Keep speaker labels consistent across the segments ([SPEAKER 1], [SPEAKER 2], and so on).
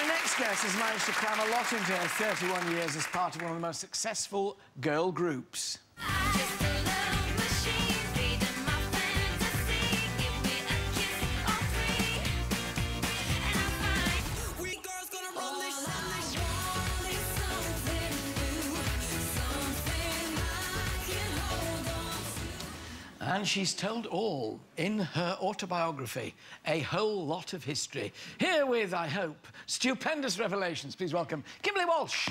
[SPEAKER 1] My next guest has managed to cram a lot into her 31 years as part of one of the most successful girl groups. And she's told all in her autobiography, A Whole Lot of History. Here with, I hope, stupendous revelations. Please welcome Kimberley Walsh.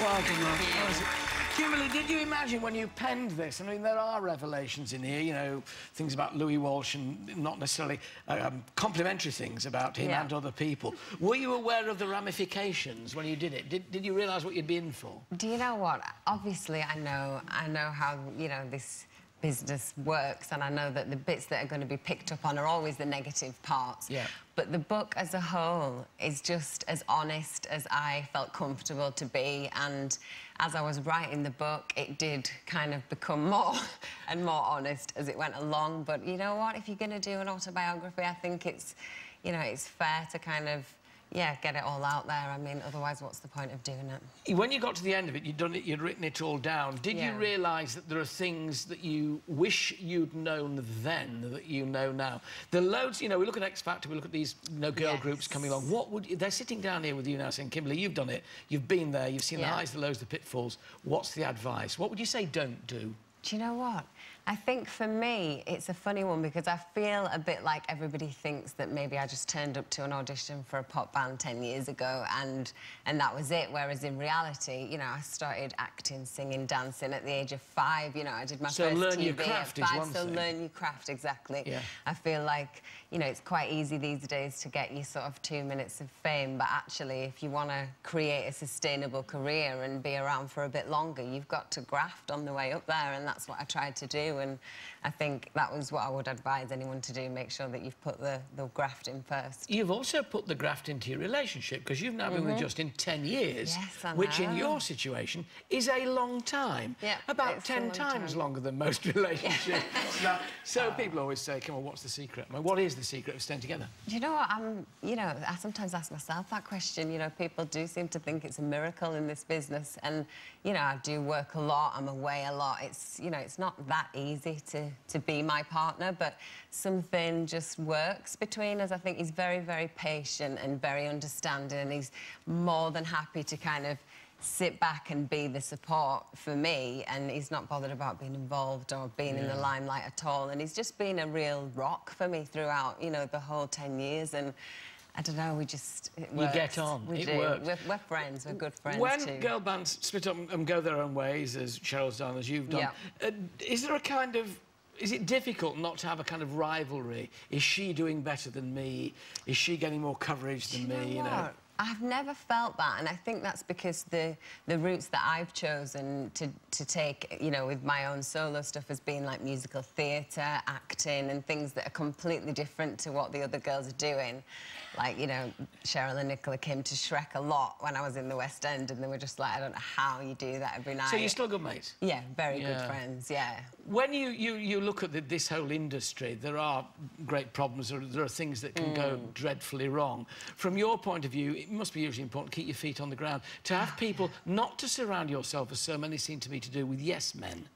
[SPEAKER 1] Welcome, love. Kimberley, did you imagine when you penned this? I mean, there are revelations in here, you know, things about Louis Walsh and not necessarily complimentary things about him and other people. Were you aware of the ramifications when you did it? Did you realise what you'd be in for?
[SPEAKER 2] Do you know what? Obviously, I know how, you know, this business works, and I know that the bits that are going to be picked up on are always the negative parts. Yeah. But the book as a whole is just as honest as I felt comfortable to be, and as I was writing the book, it did kind of become more and more honest as it went along. But you know what? If you're going to do an autobiography, I think it's, you know, it's fair to kind of, yeah, get it all out there. I mean, otherwise, what's the point of doing it?
[SPEAKER 1] When you got to the end of it, you'd done it, you'd written it all down. Did you realise that there are things that you wish you'd known then that you know now? There are loads, you know, we look at X Factor, we look at these, you know, girl groups coming along. What would you, they're sitting down here with you now saying, Kimberley, you've done it, you've been there, you've seen the highs, the lows, the pitfalls. What's the advice? What would you say don't do?
[SPEAKER 2] Do you know what? I think for me, it's a funny one because I feel a bit like everybody thinks that maybe I just turned up to an audition for a pop band 10 years ago and that was it, whereas in reality, you know, I started acting, singing, dancing at the age of 5, you know, I did my first
[SPEAKER 1] learn
[SPEAKER 2] TV
[SPEAKER 1] your craft
[SPEAKER 2] at 5,
[SPEAKER 1] is one thing.
[SPEAKER 2] learn your craft, exactly.
[SPEAKER 1] Yeah.
[SPEAKER 2] I feel like, you know, it's quite easy these days to get your sort of 2 minutes of fame, but actually, if you want to create a sustainable career and be around for a bit longer, you've got to graft on the way up there, and that's what I tried to do, and I think that was what I would advise anyone to do, make sure that you've put the graft in first.
[SPEAKER 1] You've also put the graft into your relationship, because you've now been with Justin 10 years, which in your situation is a long time. Yeah, about 10 times longer than most relationships. So people always say, come on, what's the secret? I mean, what is the secret of staying together?
[SPEAKER 2] Do you know what, you know, I sometimes ask myself that question. You know, people do seem to think it's a miracle in this business, and, you know, I do work a lot, I'm away a lot. It's, you know, it's not that easy to be my partner, but something just works between us. I think he's very, very patient and very understanding, and he's more than happy to kind of sit back and be the support for me, and he's not bothered about being involved or being in the limelight at all, and he's just been a real rock for me throughout, you know, the whole 10 years, and I don't know, it works.
[SPEAKER 1] You get on,
[SPEAKER 2] it works. We're friends, we're good friends
[SPEAKER 1] when girl bands split up and go their own ways, as Cheryl's done, as you've done, is there a kind of... Is it difficult not to have a kind of rivalry? Is she doing better than me? Is she getting more coverage than me? You know?
[SPEAKER 2] I've never felt that, and I think that's because the routes that I've chosen to take, you know, with my own solo stuff has been like musical theatre, acting, and things that are completely different to what the other girls are doing. Like, you know, Cheryl and Nicola came to Shrek a lot when I was in the West End, and they were just like, I don't know how you do that every night.
[SPEAKER 1] So you're still good mates?
[SPEAKER 2] Yeah, very good friends, yeah.
[SPEAKER 1] When you look at this whole industry, there are great problems, there are things that can go dreadfully wrong. From your point of view, it must be hugely important to keep your feet on the ground, to have people not to surround yourself, as so many seem to me to do, with yes men.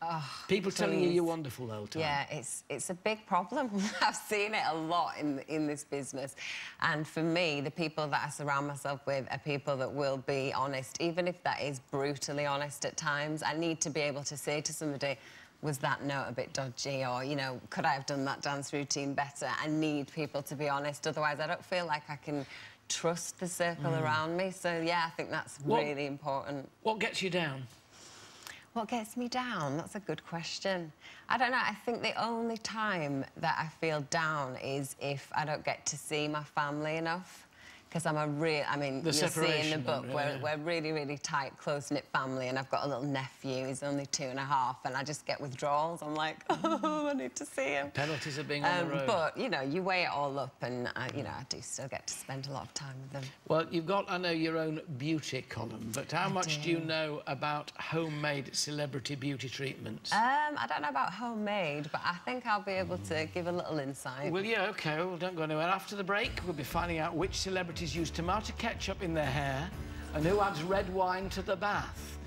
[SPEAKER 1] People telling you you're wonderful the whole time. Yeah,
[SPEAKER 2] it's a big problem. I've seen it a lot in this business, and for me, the people that I surround myself with are people that will be honest, even if that is brutally honest at times. I need to be able to say to somebody, was that note a bit dodgy, or, you know, could I have done that dance routine better? I need people to be honest, otherwise I don't feel like I can trust the circle around me. So, yeah, I think that's really important.
[SPEAKER 1] What gets you down?
[SPEAKER 2] What gets me down? That's a good question. I don't know. I think the only time that I feel down is if I don't get to see my family enough. because I'm a real, I mean, you'll see in the book, we're really, really tight, close-knit family, and I've got a little nephew, he's only 2.5, and I just get withdrawals. I'm like, oh, I need to see him.
[SPEAKER 1] Penalties of being on the road.
[SPEAKER 2] But, you know, you weigh it all up, and, you know, I do still get to spend a lot of time with them.
[SPEAKER 1] Well, you've got, I know, your own beauty column, but how much do you know about homemade celebrity beauty treatments?
[SPEAKER 2] I don't know about homemade, but I think I'll be able to give a little insight.
[SPEAKER 1] Well, yeah, OK, well, don't go anywhere. After the break, we'll be finding out which celebrities use tomato ketchup in their hair and who adds red wine to the bath.